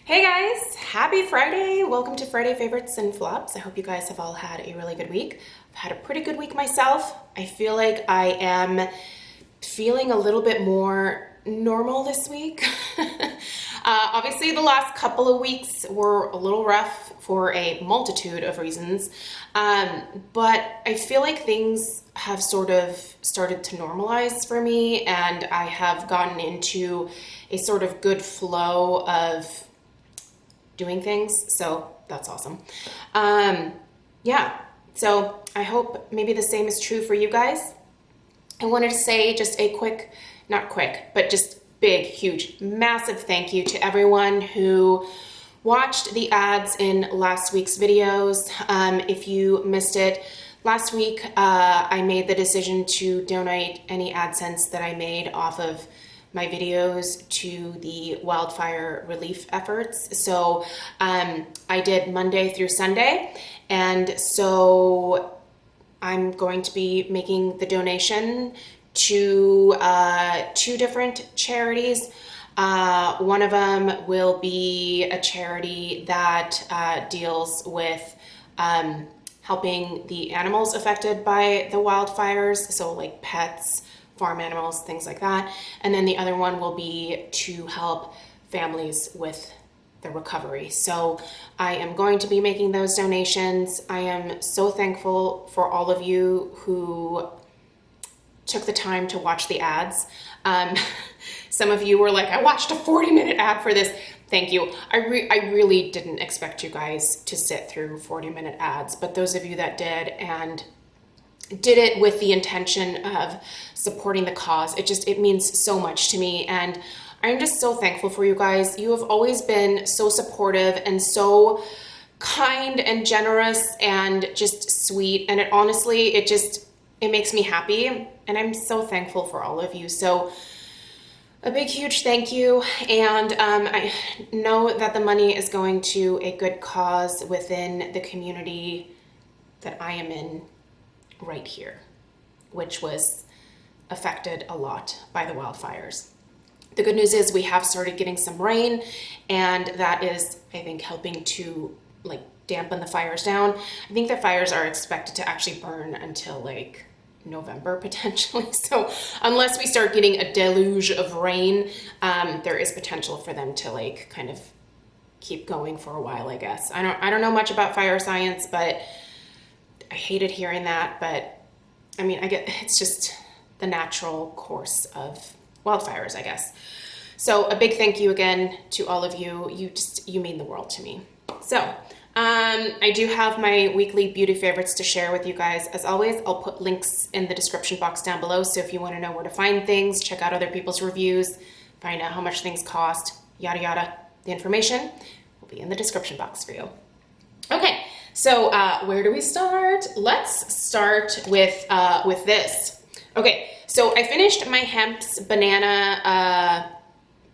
Hey guys, happy Friday. Welcome to Friday Favorites and Flops. I hope you guys have all had a really good week. I've had a pretty good week myself. I feel like I am feeling a little bit more normal this week. Obviously, the last couple of weeks were a little rough for a multitude of reasons, but I feel like things have sort of started to normalize for me, and I have gotten into a sort of good flow of doing things, so that's awesome. Yeah, so I hope maybe the same is true for you guys. I wanted to say just a quick, not quick, but just big, huge, massive thank you to everyone who watched the ads in last week's videos. If you missed it, last week I made the decision to donate any AdSense that I made off of my videos to the wildfire relief efforts. So I did Monday through Sunday, and so I'm going to be making the donation to two different charities. One of them will be a charity that deals with helping the animals affected by the wildfires, so like pets, farm animals, things like that. And then the other one will be to help families with the recovery. So I am going to be making those donations. I am so thankful for all of you who took the time to watch the ads. Some of you were like, I watched a 40-minute ad for this. Thank you. I really didn't expect you guys to sit through 40-minute ads, but those of you that did and did it with the intention of supporting the cause, it means so much to me, and I'm just so thankful for you guys. You have always been so supportive and so kind and generous and just sweet, and it honestly, it makes me happy, and I'm so thankful for all of you. So a big, huge thank you, and I know that the money is going to a good cause within the community that I am in right here, which was affected a lot by the wildfires. The good news is we have started getting some rain, and that is, I think, helping to like dampen the fires down. I think the fires are expected to actually burn until like November potentially. So unless we start getting a deluge of rain, there is potential for them to like kind of keep going for a while, I guess. I don't know much about fire science, but I hated hearing that. But I mean, it's just the natural course of wildfires, I guess. So a big thank you again to all of you. You mean the world to me. So I do have my weekly beauty favorites to share with you guys. As always, I'll put links in the description box down below. So if you want to know where to find things, check out other people's reviews, find out how much things cost, yada, yada, the information will be in the description box for you. Okay, so where do we start? Let's start with this. Okay, so I finished my Hemp's Banana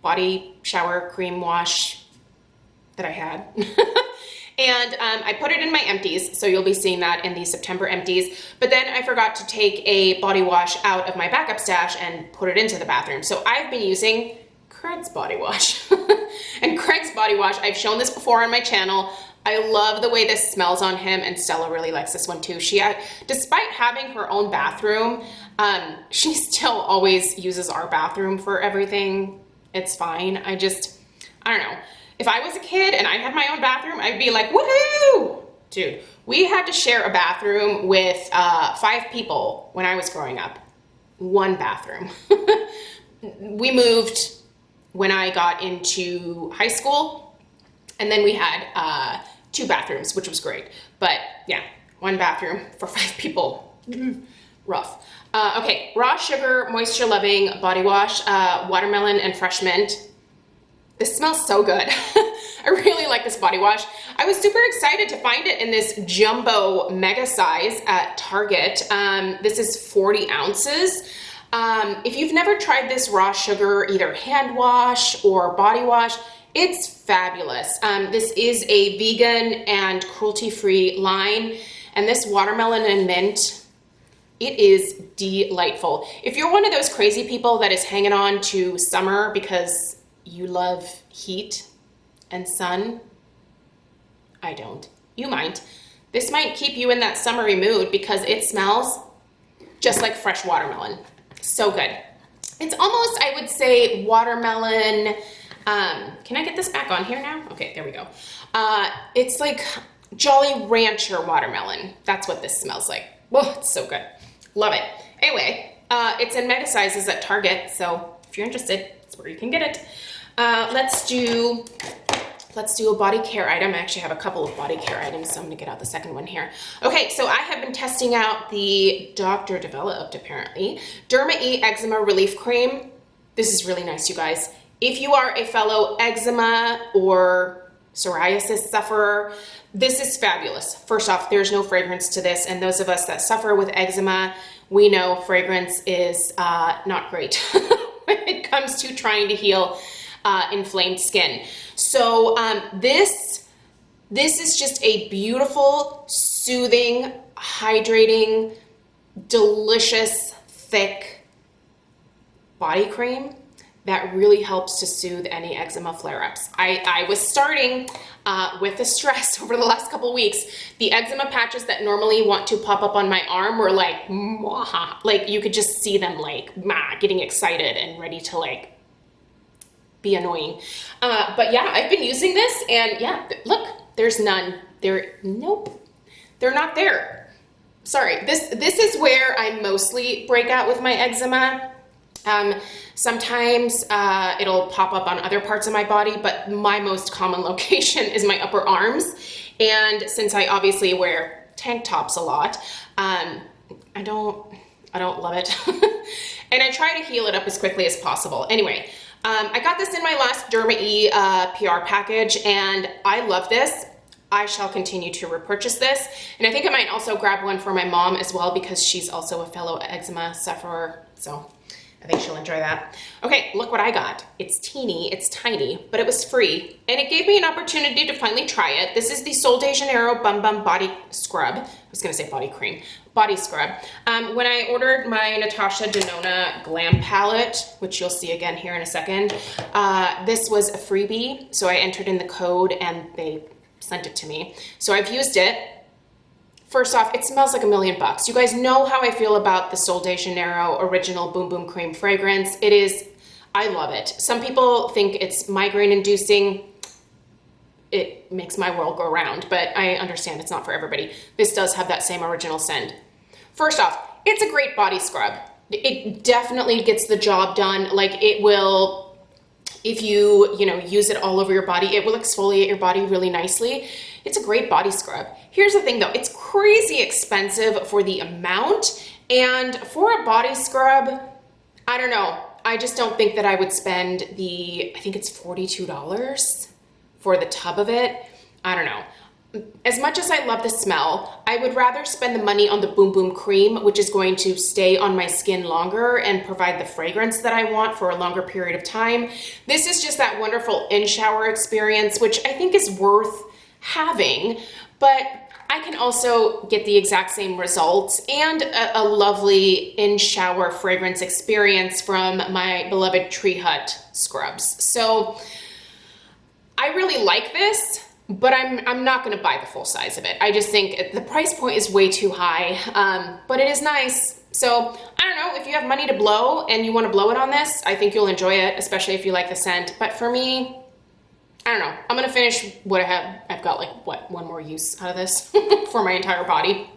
body shower cream wash that I had. And I put it in my empties, so you'll be seeing that in the September empties. But then I forgot to take a body wash out of my backup stash and put it into the bathroom. So I've been using Craig's body wash. And Craig's body wash, I've shown this before on my channel. I love the way this smells on him, and Stella really likes this one too. She, despite having her own bathroom, she still always uses our bathroom for everything. It's fine. I don't know. If I was a kid and I had my own bathroom, I'd be like, woohoo! Dude, we had to share a bathroom with 5 people when I was growing up. One bathroom. We moved when I got into high school, and then we had 2 bathrooms, which was great. But yeah, one bathroom for 5 people. Rough. Okay, raw sugar, moisture loving body wash, watermelon and fresh mint. This smells so good. I really like this body wash. I was super excited to find it in this jumbo mega size at Target. This is 40 ounces. If you've never tried this raw sugar, either hand wash or body wash, it's fabulous. This is a vegan and cruelty-free line, and this watermelon and mint, it is delightful. If you're one of those crazy people that is hanging on to summer because you love heat, and sun, I don't. You might. This might keep you in that summery mood because it smells just like fresh watermelon. So good. It's almost, I would say, watermelon. Can I get this back on here now? Okay, there we go. It's like Jolly Rancher watermelon. That's what this smells like. Whoa, it's so good. Love it. Anyway, it's in mega sizes at Target, so if you're interested, that's where you can get it. Let's do a body care item. I actually have a couple of body care items, so I'm gonna get out the second one here. Okay, so I have been testing out the doctor developed, apparently, Derma E Eczema Relief Cream. This is really nice, you guys. If you are a fellow eczema or psoriasis sufferer, this is fabulous. First off, there's no fragrance to this, and those of us that suffer with eczema, we know fragrance is not great when it comes to trying to heal inflamed skin. So this is just a beautiful, soothing, hydrating, delicious, thick body cream that really helps to soothe any eczema flare-ups. I was starting with the stress over the last couple weeks. The eczema patches that normally want to pop up on my arm were like, mwah, like you could just see them like getting excited and ready to like be annoying. But yeah, I've been using this, and yeah, look, there's none. Nope, they're not there. Sorry, this is where I mostly break out with my eczema. Sometimes it'll pop up on other parts of my body, but my most common location is my upper arms. And since I obviously wear tank tops a lot, I don't love it. And I try to heal it up as quickly as possible. Anyway, I got this in my last Derma E PR package, and I love this. I shall continue to repurchase this. And I think I might also grab one for my mom as well, because she's also a fellow eczema sufferer. So I think she'll enjoy that. Okay, look what I got. It's teeny, it's tiny, but it was free, and it gave me an opportunity to finally try it. This is the Sol de Janeiro Bum Bum Body Scrub. I was gonna say body cream. Body scrub. When I ordered my Natasha Denona Glam Palette, which you'll see again here in a second, this was a freebie, so I entered in the code and they sent it to me. So I've used it. First off, it smells like $1,000,000. You guys know how I feel about the Sol de Janeiro Original Boom Boom Cream fragrance. It is, I love it. Some people think it's migraine inducing. It makes my world go round, but I understand it's not for everybody. This does have that same original scent. First off, it's a great body scrub. It definitely gets the job done. Like it will, if you use it all over your body, it will exfoliate your body really nicely. It's a great body scrub. Here's the thing though, it's crazy expensive for the amount, and for a body scrub, I don't know. I just don't think that I would spend I think it's $42 for the tub of it. I don't know. As much as I love the smell, I would rather spend the money on the Boom Boom Cream, which is going to stay on my skin longer and provide the fragrance that I want for a longer period of time. This is just that wonderful in-shower experience, which I think is worth having, but I can also get the exact same results and a lovely in-shower fragrance experience from my beloved Tree Hut scrubs. So I really like this, but I'm not gonna buy the full size of it. I just think the price point is way too high, but it is nice. So I don't know, if you have money to blow and you wanna blow it on this, I think you'll enjoy it, especially if you like the scent. But for me, I don't know, I'm gonna finish what I have. I've got like, one more use out of this for my entire body.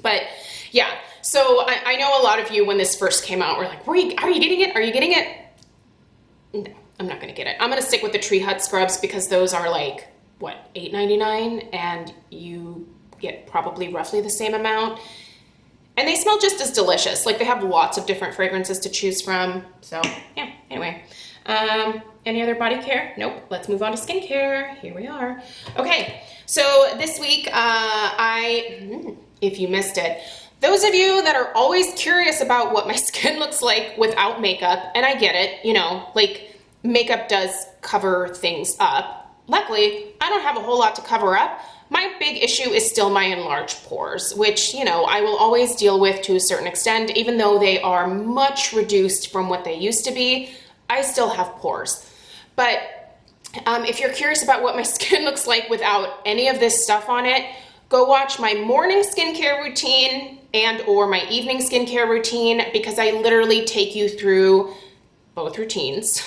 But yeah, so I know a lot of you, when this first came out, were like, are you getting it? Are you getting it? No, I'm not gonna get it. I'm gonna stick with the Tree Hut scrubs because those are like, what, $8.99, and you get probably roughly the same amount. And they smell just as delicious. Like they have lots of different fragrances to choose from. So yeah, anyway. Any other body care? Nope. Let's move on to skincare. Here we are. Okay, so this week, if you missed it, those of you that are always curious about what my skin looks like without makeup, and I get it, like makeup does cover things up. Luckily, I don't have a whole lot to cover up. My big issue is still my enlarged pores, which, I will always deal with to a certain extent, even though they are much reduced from what they used to be. I still have pores. But If you're curious about what my skin looks like without any of this stuff on it, go watch my morning skincare routine and or my evening skincare routine, because I literally take you through both routines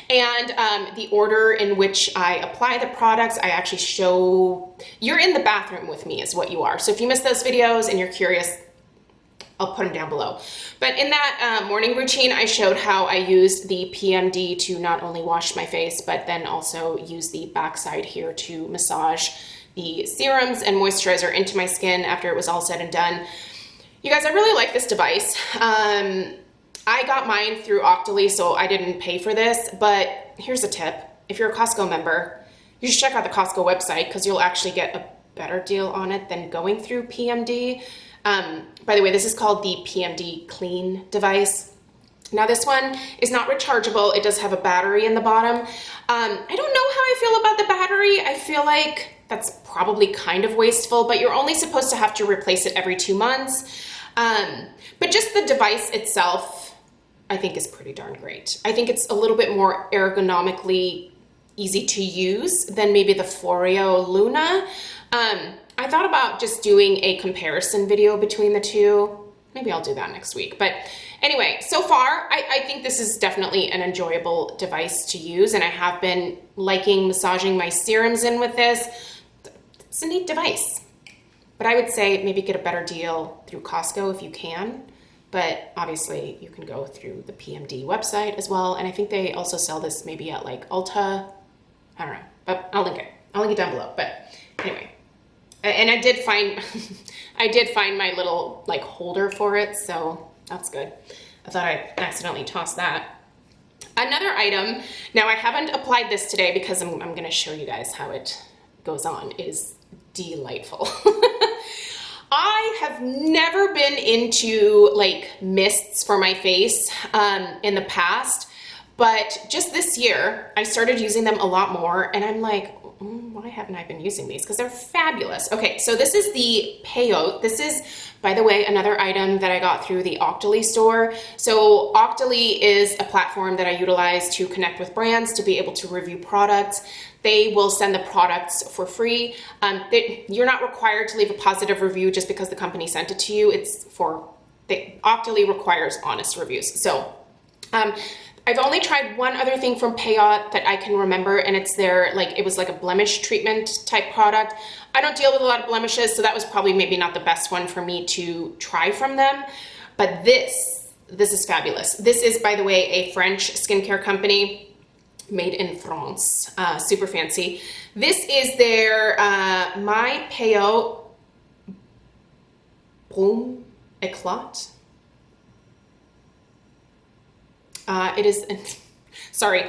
and the order in which I apply the products. I actually show, you're in the bathroom with me is what you are. So if you missed those videos and you're curious, I'll put them down below. But in that morning routine, I showed how I used the PMD to not only wash my face, but then also use the backside here to massage the serums and moisturizer into my skin after it was all said and done. You guys, I really like this device. I got mine through Octoly, so I didn't pay for this, but here's a tip. If you're a Costco member, you should check out the Costco website because you'll actually get a better deal on it than going through PMD. By the way, this is called the PMD Clean device. Now this one is not rechargeable. It does have a battery in the bottom. I don't know how I feel about the battery. I feel like that's probably kind of wasteful, but you're only supposed to have to replace it every 2 months. But just the device itself, I think is pretty darn great. I think it's a little bit more ergonomically easy to use than maybe the Foreo Luna. I thought about just doing a comparison video between the two. Maybe I'll do that next week. But anyway, so far, I think this is definitely an enjoyable device to use, and I have been liking massaging my serums in with this. It's a neat device. But I would say maybe get a better deal through Costco if you can. But obviously you can go through the PMD website as well. And I think they also sell this maybe at like Ulta. I don't know, but I'll link it. I'll link it down below. But anyway, and I did find, I did find my little like holder for it. So that's good. I thought I accidentally tossed that. Another item, now I haven't applied this today because I'm going to show you guys how it goes on, is delightful. I have never been into like mists for my face in the past, but just this year I started using them a lot more, and I'm like, why haven't I been using these? Because they're fabulous. Okay, so this is the peyote. This is, by the way, another item that I got through the Octoly store. So Octoly is a platform that I utilize to connect with brands to be able to review products. They will send the products for free. You're not required to leave a positive review just because the company sent it to you. It's for, Octoly requires honest reviews. So I've only tried one other thing from Peyote that I can remember, and it's their, like, it was like a blemish treatment type product. I don't deal with a lot of blemishes, so that was probably maybe not the best one for me to try from them. But this is fabulous. This is, by the way, a French skincare company. Made in France, super fancy. This is their My Peyote Baume Eclat. It is, sorry,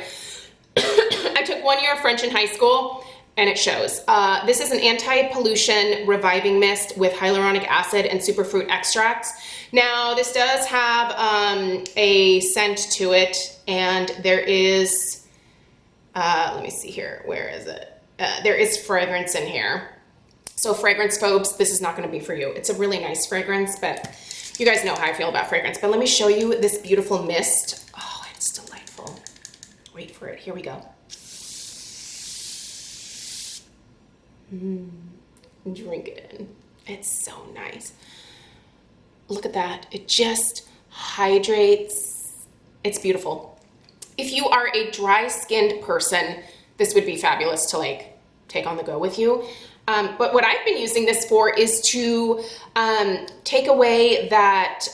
I took 1 year of French in high school and it shows. This is an anti-pollution reviving mist with hyaluronic acid and superfruit extracts. Now this does have a scent to it, and there is, let me see here, where is it? There is fragrance in here. So fragrance phobes, this is not gonna be for you. It's a really nice fragrance, but you guys know how I feel about fragrance. But let me show you this beautiful mist. Oh, it's delightful. Wait for it, here we go. Drink it in. It's so nice. Look at that, it just hydrates. It's beautiful. If you are a dry-skinned person, this would be fabulous to like take on the go with you. But what I've been using this for is to take away that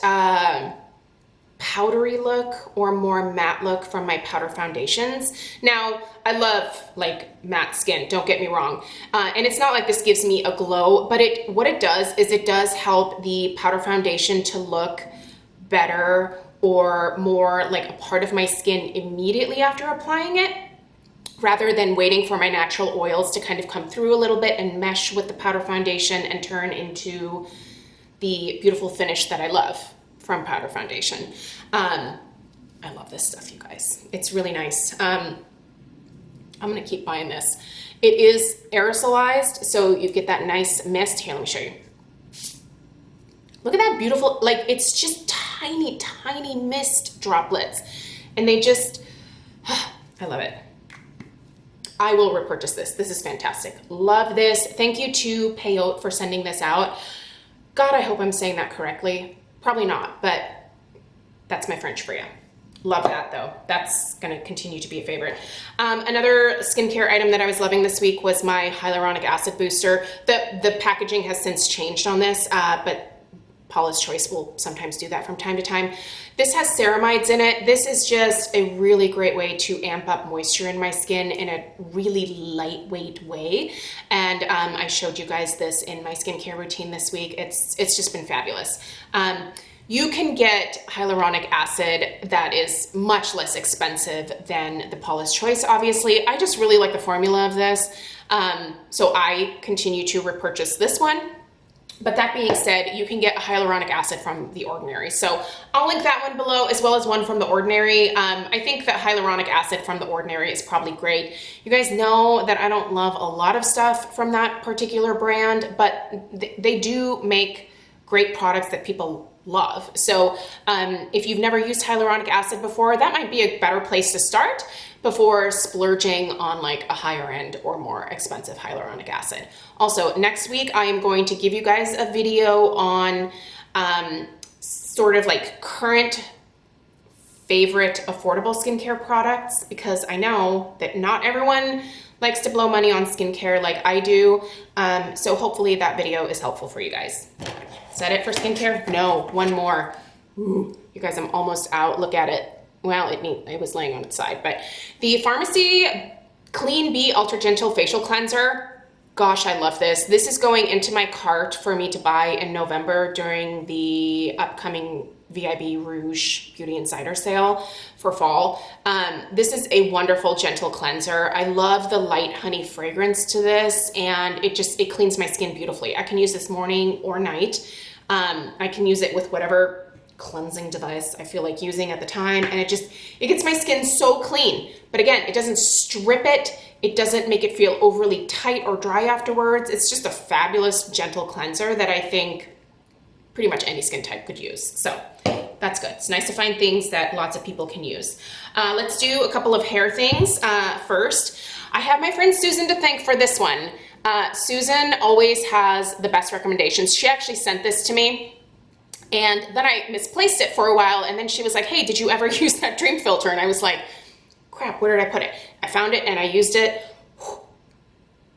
powdery look or more matte look from my powder foundations. Now, I love like matte skin, don't get me wrong. And it's not like this gives me a glow, but what it does is it does help the powder foundation to look better or more like a part of my skin immediately after applying it, rather than waiting for my natural oils to kind of come through a little bit and mesh with the powder foundation and turn into the beautiful finish that I love from powder foundation. I love this stuff, you guys. It's really nice. I'm gonna keep buying this. It is aerosolized, so you get that nice mist. Here, let me show you. Look at that beautiful, like it's just tiny, tiny mist droplets. And they just, I love it. I will repurchase this. This is fantastic. Love this. Thank you to Peyote for sending this out. God, I hope I'm saying that correctly. Probably not, but that's my French for you. Love that though. That's gonna continue to be a favorite. Another skincare item that I was loving this week was my hyaluronic acid booster. The packaging has since changed on this, but Paula's Choice will sometimes do that from time to time. This has ceramides in it. This is just a really great way to amp up moisture in my skin in a really lightweight way. And I showed you guys this in my skincare routine this week. It's just been fabulous. You can get hyaluronic acid that is much less expensive than the Paula's Choice, obviously. I just really like the formula of this. So I continue to repurchase this one. But that being said, you can get hyaluronic acid from The Ordinary. So I'll link that one below as well as one from The Ordinary. I think that hyaluronic acid from The Ordinary is probably great. You guys know that I don't love a lot of stuff from that particular brand, but they do make great products that people love. So if you've never used hyaluronic acid before, that might be a better place to start before splurging on like a higher end or more expensive hyaluronic acid. Also, next week I am going to give you guys a video on sort of like current favorite affordable skincare products, because I know that not everyone likes to blow money on skincare like I do. So hopefully that video is helpful for you guys. Is that it for skincare? No, one more. Ooh, you guys, I'm almost out. Look at it. Well, it was laying on its side, but the Pharmacy Clean Bee Ultra Gentle Facial Cleanser. Gosh, I love this. This is going into my cart for me to buy in November during the upcoming VIB Rouge Beauty and Cider sale for fall. This is a wonderful, gentle cleanser. I love the light honey fragrance to this, and it cleans my skin beautifully. I can use this morning or night. I can use it with whatever cleansing device I feel like using at the time, and it gets my skin so clean. But again, it doesn't strip it. It doesn't make it feel overly tight or dry afterwards. It's just a fabulous, gentle cleanser that I think pretty much any skin type could use. So that's good. It's nice to find things that lots of people can use. Let's do a couple of hair things. First, I have my friend Susan to thank for this one. Susan always has the best recommendations. She actually sent this to me, and then I misplaced it for a while, and then she was like, hey, did you ever use that Dream Filter? And I was like, crap, where did I put it? I found it and I used it.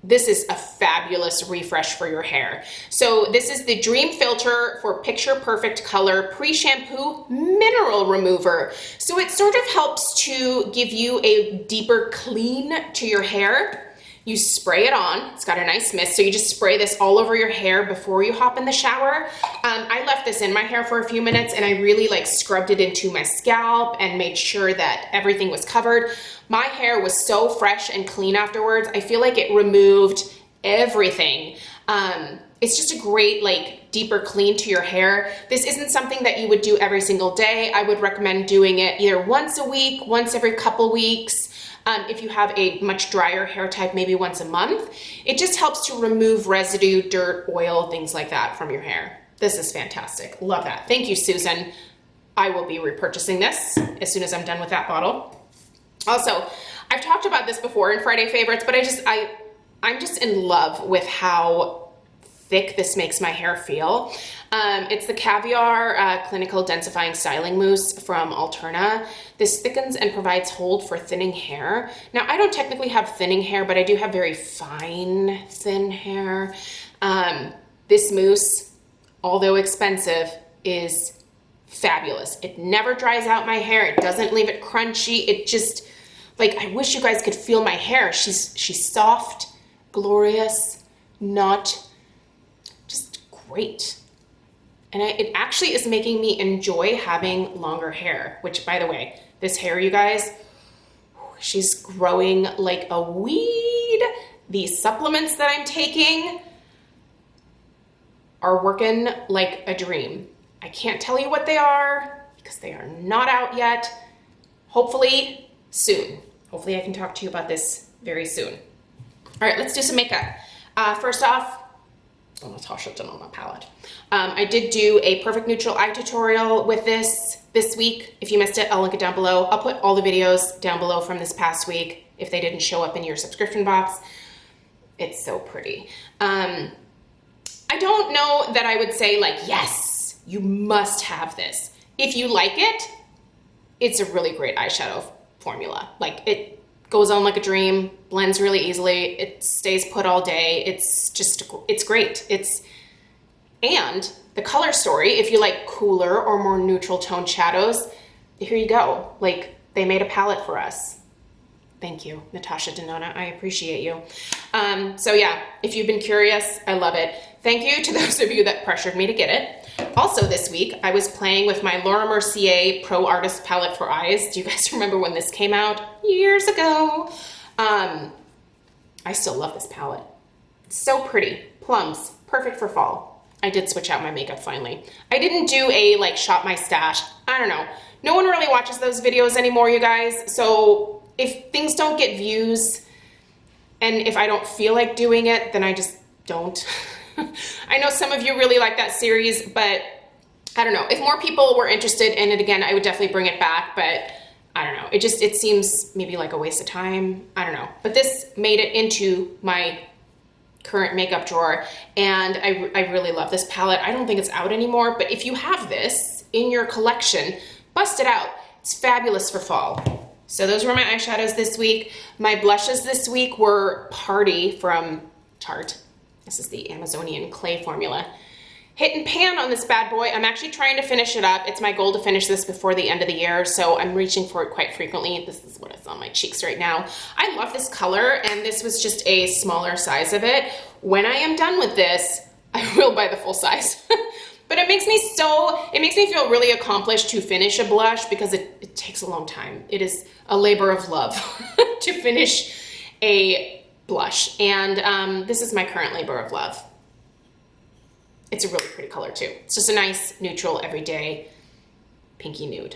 This is a fabulous refresh for your hair. So this is the Dream Filter for Picture Perfect Color Pre-Shampoo Mineral Remover. So it sort of helps to give you a deeper clean to your hair. You spray it on, it's got a nice mist, so you just spray this all over your hair before you hop in the shower. I left this in my hair for a few minutes, and I really like scrubbed it into my scalp and made sure that everything was covered. My hair was so fresh and clean afterwards. I feel like it removed everything. It's just a great, like, deeper clean to your hair. This isn't something that you would do every single day. I would recommend doing it either once a week, once every couple weeks. If you have a much drier hair type, maybe once a month. It just helps to remove residue, dirt, oil, things like that from your hair. This is fantastic. Love that. Thank you, Susan. I will be repurchasing this as soon as I'm done with that bottle. Also, I've talked about this before in Friday Favorites, but I'm just in love with how thick this makes my hair feel. It's the Caviar Clinical Densifying Styling Mousse from Alterna. This thickens and provides hold for thinning hair. Now, I don't technically have thinning hair, but I do have very fine, thin hair. This mousse, although expensive, is fabulous. It never dries out my hair. It doesn't leave it crunchy. It just, like, I wish you guys could feel my hair. She's soft, glorious, not just great. And it actually is making me enjoy having longer hair, which, by the way, this hair, you guys, she's growing like a weed. These supplements that I'm taking are working like a dream. I can't tell you what they are because they are not out yet. Hopefully soon. Hopefully I can talk to you about this very soon. All right, let's do some makeup. First off, Natasha done on my palette. I did do a perfect neutral eye tutorial with this week. If you missed it, I'll link it down below. I'll put all the videos down below from this past week. if they didn't show up in your subscription box. It's so pretty. I don't know that I would say like, yes, you must have this. If you like it, it's a really great eyeshadow formula. Like it goes on like a dream, blends really easily. It stays put all day. It's great. And the color story, if you like cooler or more neutral tone shadows, here you go. Like they made a palette for us. Thank you, Natasha Denona. I appreciate you. So yeah, if you've been curious, I love it. Thank you to those of you that pressured me to get it. Also this week, I was playing with my Laura Mercier Pro Artist Palette for Eyes. Do you guys remember when this came out? Years ago. I still love this palette. It's so pretty. Plums, perfect for fall. I did switch out my makeup finally. I didn't do a like shop my stash. I don't know. No one really watches those videos anymore, you guys. So if things don't get views and if I don't feel like doing it, then I just don't. I know some of you really like that series, but I don't know. If more people were interested in it again, I would definitely bring it back, but I don't know. It seems maybe like a waste of time. I don't know. But this made it into my current makeup drawer, and I really love this palette. I don't think it's out anymore, but if you have this in your collection, bust it out. It's fabulous for fall. So those were my eyeshadows this week. My blushes this week were Party from Tarte. This is the Amazonian clay formula. Hit and pan on this bad boy. I'm actually trying to finish it up. It's my goal to finish this before the end of the year, so I'm reaching for it quite frequently. This is what is on my cheeks right now. I love this color, and this was just a smaller size of it. When I am done with this, I will buy the full size. But it makes me feel really accomplished to finish a blush because it takes a long time. It is a labor of love to finish a blush. And this is my current labor of love. It's a really pretty color too. It's just a nice, neutral, everyday pinky nude.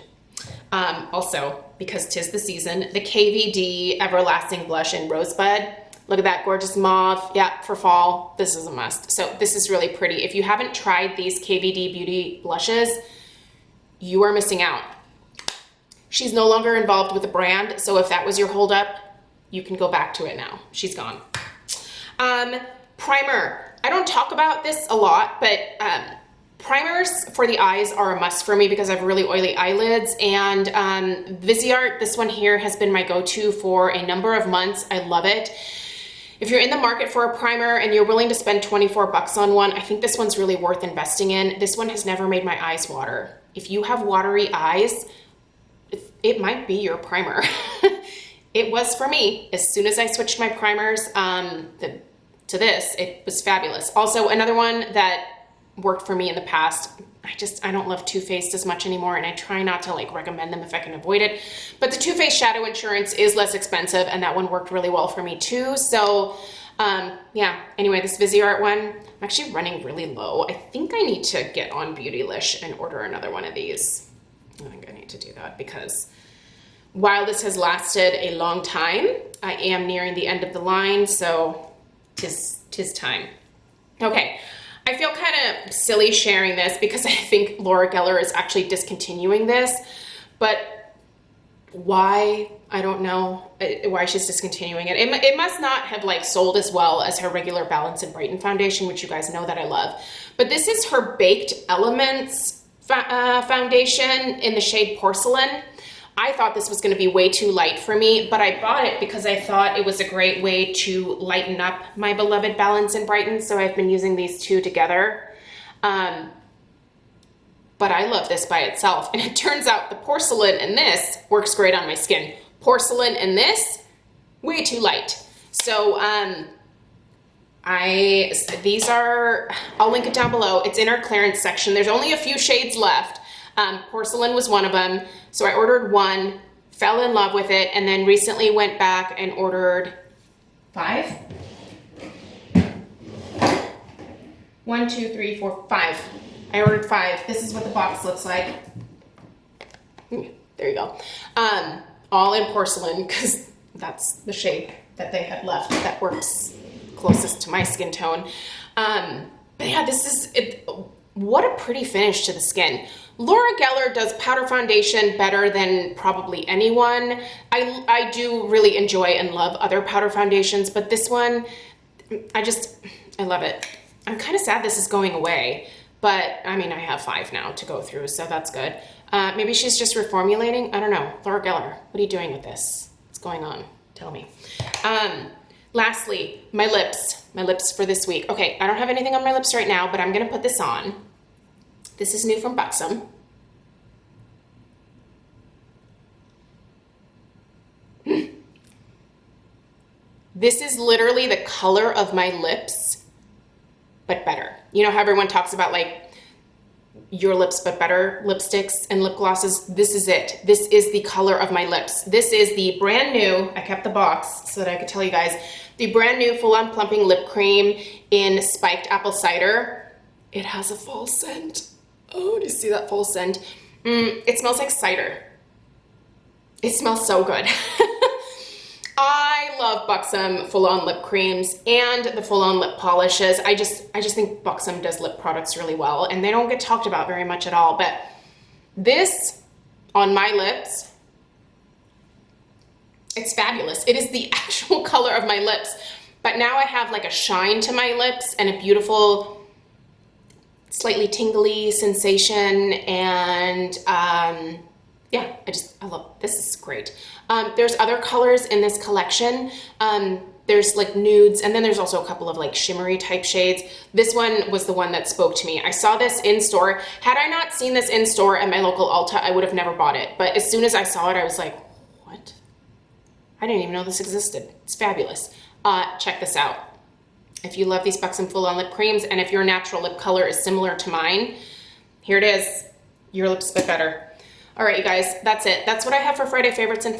Also, because 'tis the season, the KVD Everlasting Blush in Rosebud. Look at that gorgeous mauve. Yeah, for fall, this is a must. So this is really pretty. If you haven't tried these KVD Beauty blushes, you are missing out. She's no longer involved with the brand, so if that was your holdup, you can go back to it now. She's gone. Primer. I don't talk about this a lot, but primers for the eyes are a must for me because I have really oily eyelids, and Viseart, this one here, has been my go-to for a number of months. I love it. If you're in the market for a primer and you're willing to spend 24 bucks on one, I think this one's really worth investing in. This one has never made my eyes water. If you have watery eyes, it might be your primer. It was for me. As soon as I switched my primers to this, it was fabulous. Also, another one that worked for me in the past, I don't love Too Faced as much anymore, and I try not to like recommend them if I can avoid it, but the Too Faced Shadow Insurance is less expensive, and that one worked really well for me too. So yeah, anyway, this Viseart one, I'm actually running really low. I think I need to get on Beautylish and order another one of these. I think I need to do that because while this has lasted a long time, I am nearing the end of the line, so tis time. Okay. I feel kind of silly sharing this because I think Laura Geller is actually discontinuing this, but why? I don't know why she's discontinuing it. It must not have like sold as well as her regular Balance and Brighten foundation, which you guys know that I love. But this is her Baked Elements foundation in the shade Porcelain. I thought this was going to be way too light for me, but I bought it because I thought it was a great way to lighten up my beloved Balance and Brighten, so I've been using these two together. But I love this by itself, and it turns out the Porcelain in this works great on my skin. Porcelain in this, way too light. So these are, I'll link it down below. It's in our clearance section. There's only a few shades left. Porcelain was one of them. So I ordered one, fell in love with it, and then recently went back and ordered 5. 1, 2, 3, 4, 5. I ordered 5. This is what the box looks like. There you go. All in porcelain because that's the shade that they had left that works closest to my skin tone. But yeah, this is it. What a pretty finish to the skin. Laura Geller does powder foundation better than probably anyone. I do really enjoy and love other powder foundations, but this one, I love it. I'm kind of sad this is going away, but I mean, I have 5 now to go through, so that's good. Maybe she's just reformulating. I don't know. Laura Geller, what are you doing with this? What's going on? Tell me. Lastly, my lips for this week. Okay, I don't have anything on my lips right now, but I'm gonna put this on. This is new from Buxom. This is literally the color of my lips, but better. You know how everyone talks about like your lips but better lipsticks and lip glosses? This is it. This is the color of my lips. This is the brand new, I kept the box so that I could tell you guys, the brand new Full On Plumping Lip Cream in Spiked Apple Cider. It has a fall scent. Oh, do you see that fall scent? It smells like cider. It smells so good. I love Buxom Full On Lip Creams and the Full On Lip Polishes. I just think Buxom does lip products really well, and they don't get talked about very much at all, but this on my lips, it's fabulous. It is the actual color of my lips, but now I have like a shine to my lips and a beautiful, slightly tingly sensation, and yeah, I love, this is great. There's other colors in this collection. There's like nudes, and then there's also a couple of like shimmery type shades. This one was the one that spoke to me. I saw this in store. Had I not seen this in store at my local Ulta, I would have never bought it. But as soon as I saw it, I was like, what? I didn't even know this existed. It's fabulous. Check this out. If you love these Buxom Full On Lip Creams, and if your natural lip color is similar to mine, here it is. Your lips but better. All right, you guys, that's it. That's what I have for Friday favorites and